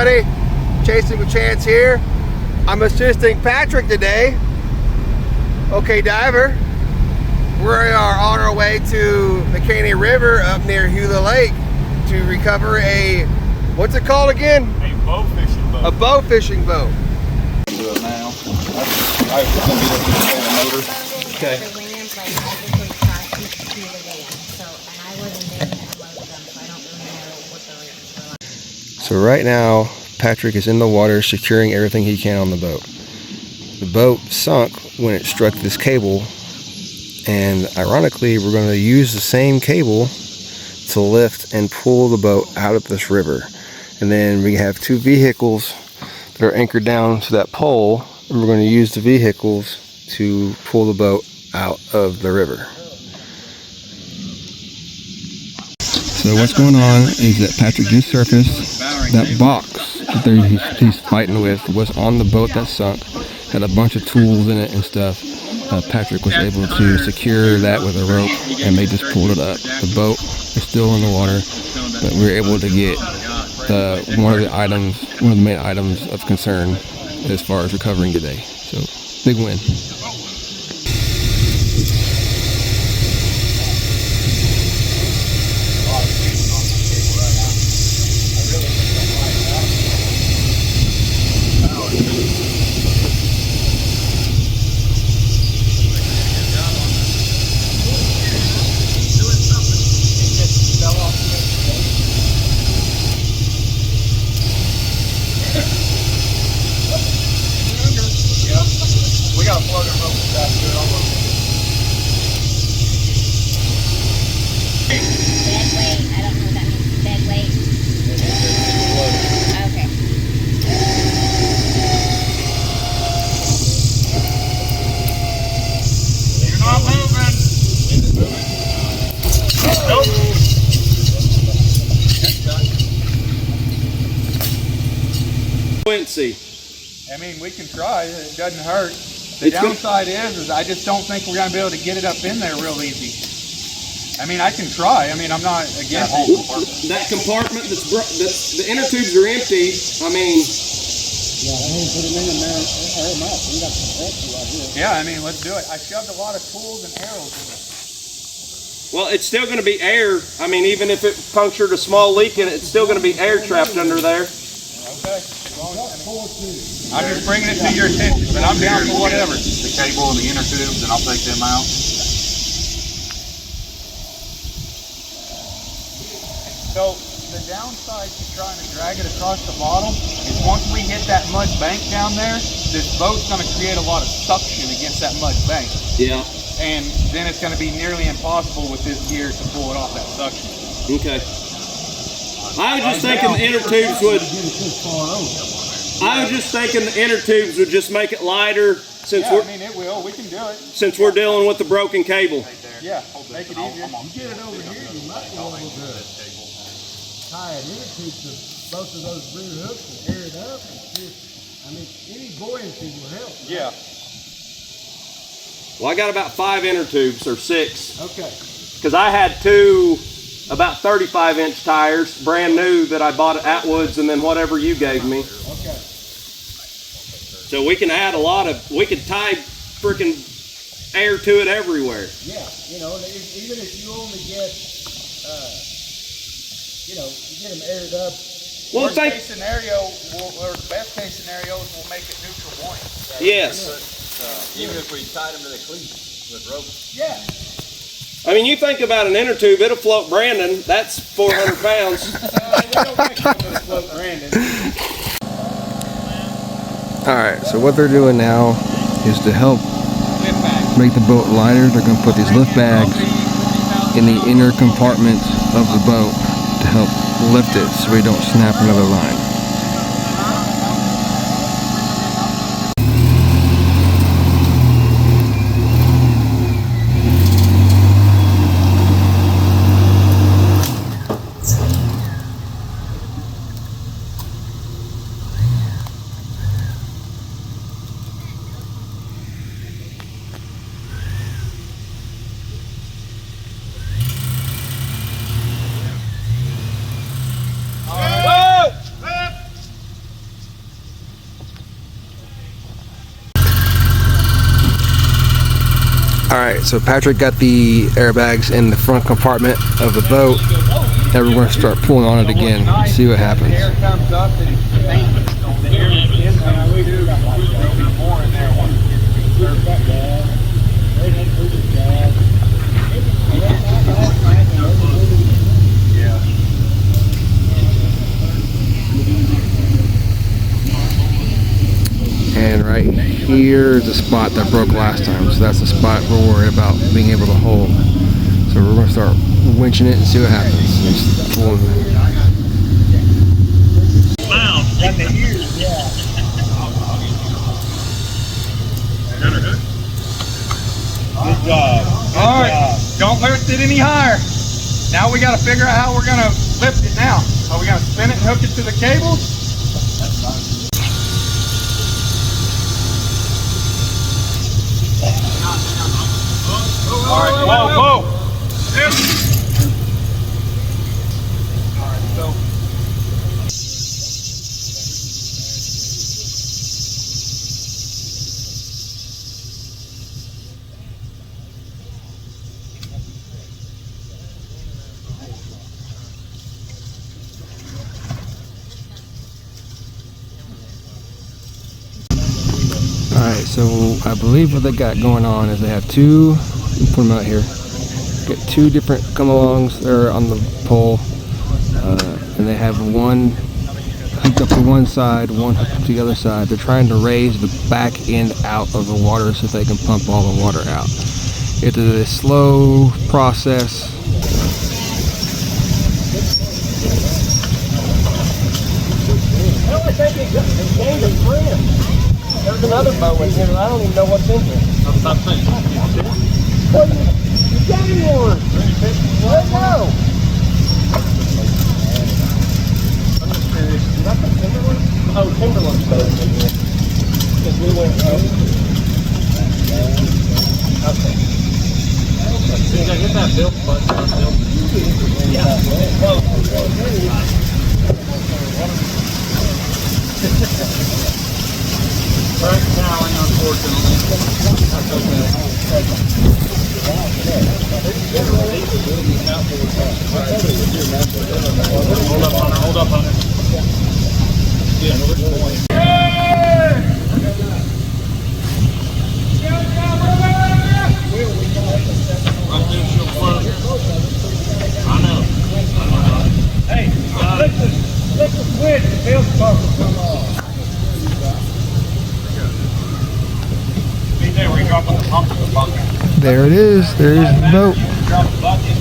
everybody, Chasing with Chance here. I'm assisting Patrick today. Okay, diver. We are on our way to the Caney River up near Hulah Lake to recover a, what's it called again? A bow fishing boat. A bow fishing boat. Do it now. I was going to get up in the motor. Okay. So right now, Patrick is in the water securing everything he can on the boat. The boat sunk when it struck this cable, and ironically, we're going to use the same cable to lift and pull the boat out of this river. And then we have two vehicles that are anchored down to that pole, and we're going to use the vehicles to pull the boat out of the river. So what's going on is that Patrick just surfaced. That box that he's fighting with was on the boat that sunk. Had a bunch of tools in it and stuff. Patrick was able to secure that with a rope, and they just pulled it up. The boat is still in the water, but we were able to get one of the main items of concern as far as recovering today. So big win. I mean, we can try. It doesn't hurt. The downside is I just don't think we're going to be able to get it up in there real easy. I mean, I can try. I mean, I'm not against it. That compartment the inner tubes are empty. I mean, yeah, I mean, put them in there and air them up. We got some extra right here. Yeah, I mean, let's do it. I shoved a lot of tools and arrows in it. well, it's still going to be air. I mean, even if it punctured a small leak in it, it's still going to be air trapped under there. Okay. I'm just bringing it to your attention, but I'm down for whatever. The cable and the inner tubes, and I'll take them out. So the downside to trying to drag it across the bottom is once we hit that mud bank down there, this boat's going to create a lot of suction against that mud bank. Yeah. And then it's going to be nearly impossible with this gear to pull it off that suction. Okay. I was just thinking the inner tubes would. I was just thinking the inner tubes would just make it lighter since I mean, it will. We can do it. Since we're dealing with the broken cable. Yeah, make it easier. You get it over here, you might be able to tie an inner tube to both of those rear hooks and air it up. I mean, any buoyancy will help. Right? Yeah. Well, I got about 5 inner tubes or 6. Okay. Because I had 2 about 35-inch tires, brand new, that I bought at Atwood's, and then whatever you gave me. Okay. So we can add we could tie freaking air to it everywhere. Yeah, you know, even if you only get, you get them aired up. Well, Worst case scenario, or best case scenario, is we'll make it neutral buoyant. Yes. Even if we tied them to the cleats with rope. Yeah. I mean, you think about an inner tube, it'll float Brandon. That's 400 pounds. We don't think it's going to float Brandon. Alright, so what they're doing now is to help make the boat lighter. They're going to put these lift bags in the inner compartment of the boat to help lift it so we don't snap another line. Alright, so Patrick got the airbags in the front compartment of the boat. Now we're going to start pulling on it again, see what happens. The air comes up and it's faint. The air is in there. We do. There'll be more in there once it gets to the surface. And right here is the spot that broke last time, so that's the spot we're worried about being able to hold. So we're going to start winching it and see what happens. Just pulling it. Good job. All right, don't lift it any higher. Now we got to figure out how we're going to lift it now. Are we going to spin it and hook it to the cables? All right, whoa, whoa. All right, so. Alright, so I believe what they got going on is they have two, let me put them out here, got two different come-alongs there on the pole, and they have one hooked up to one side, one hooked up to the other side. They're trying to raise the back end out of the water so they can pump all the water out. It's a slow process. I only think it gained a friend. There's another boat in here, and I don't even know what's in here. Stop saying. Well, you gained one. Let go. I'm just curious. Did I put Timberland? Oh, Timberland's boat in here. Because we went over. Okay. Did I get that built button? Yeah. Right now, unfortunately. That's okay. Hold up, Hunter. Hold up, Hunter. Yeah, which point? Right there, she'll float. I know. Hey, flip the switch, the bill's supposed to come off. Be there where you drop on the pump to the bucket. There it is, there's the boat. Drop the bucket.